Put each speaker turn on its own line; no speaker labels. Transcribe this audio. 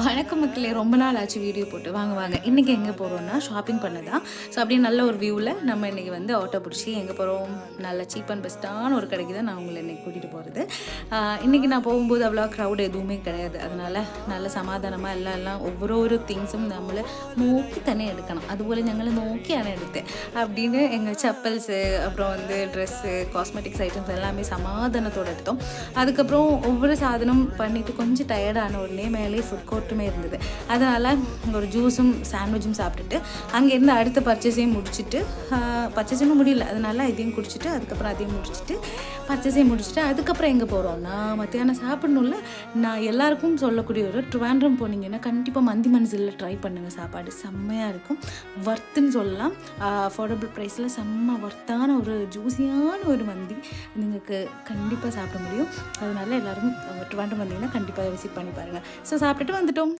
வணக்கம் மக்களே, ரொம்ப நாள் ஆச்சு வீடியோ போட்டு. வாங்க வாங்க இன்றைக்கி எங்கே போகிறோன்னா ஷாப்பிங் பண்ண தான். ஸோ அப்படியே நல்ல ஒரு வியூவில் நம்ம இன்றைக்கி வந்து ஆட்டோ பிடிச்சி எங்கே போகிறோம், நல்ல சீப் அண்ட் பெஸ்ட்டான ஒரு கடைக்கு தான் நான் உங்களை இன்றைக்கி கூட்டிகிட்டு போகிறது. இன்றைக்கி நான் போகும்போது அவ்வளோ க்ரௌட் எதுவுமே கிடையாது. அதனால் நல்ல சமாதானமாக எல்லாம் ஒவ்வொரு திங்ஸும் நம்மளை நோக்கி தானே எடுக்கணும், அதுபோல் ഞങ്ങൾ നോക്കിയാണ് എടുത്തത് அப்படின்னு எங்கள் செப்பல்ஸு, அப்புறம் வந்து ட்ரெஸ்ஸு, காஸ்மெட்டிக்ஸ் ஐட்டம்ஸ் எல்லாமே சமாதானத்தோடு எடுத்தோம். அதுக்கப்புறம் ஒவ்வொரு சாதனம் பண்ணிவிட்டு கொஞ்சம் டயர்டான உடனே மேலே ஃபுட் கோர்ட்டுமே இருந்தது. அதனால் ஒரு ஜூஸும் சாண்ட்விச்சும் சாப்பிட்டுட்டு அங்கேருந்து அடுத்த பர்ச்சேஸையும் முடிச்சுட்டு, பர்ச்சேஸுமே முடியல, அதனால் இதையும் குடிச்சிட்டு அதுக்கப்புறம் அதையும் முடிச்சுட்டு பர்ச்சேஸையும் முடிச்சுட்டு அதுக்கப்புறம் எங்கே போகிறோம்னா மத்தியானம் சாப்பிடணும்ல. நான் எல்லாருக்கும் சொல்லக்கூடிய ஒரு ட்ரிவாண்ட்ரம் போனீங்கன்னா கண்டிப்பாக மந்தி மனசில் ட்ரை பண்ணுங்கள். சாப்பாடு செம்மையாக இருக்கும், வர்த்துன்னு சொல்லலாம். அஃபோர்டபுள் ப்ரைஸில் செம்ம வர்த்தான ஒரு ஜூஸியான ஒரு மந்தி നിങ്ങൾക്ക് கண்டிப்பாக சாப்பிட முடியும். அதனால் எல்லோரும் ட்ரிவாண்ட்ரம் வந்தீங்கன்னா கண்டிப்பாக விசிட் பண்ணி பாருங்கள். ஸோ சாப்பிட்டுட்டு வந்துட்டோம்.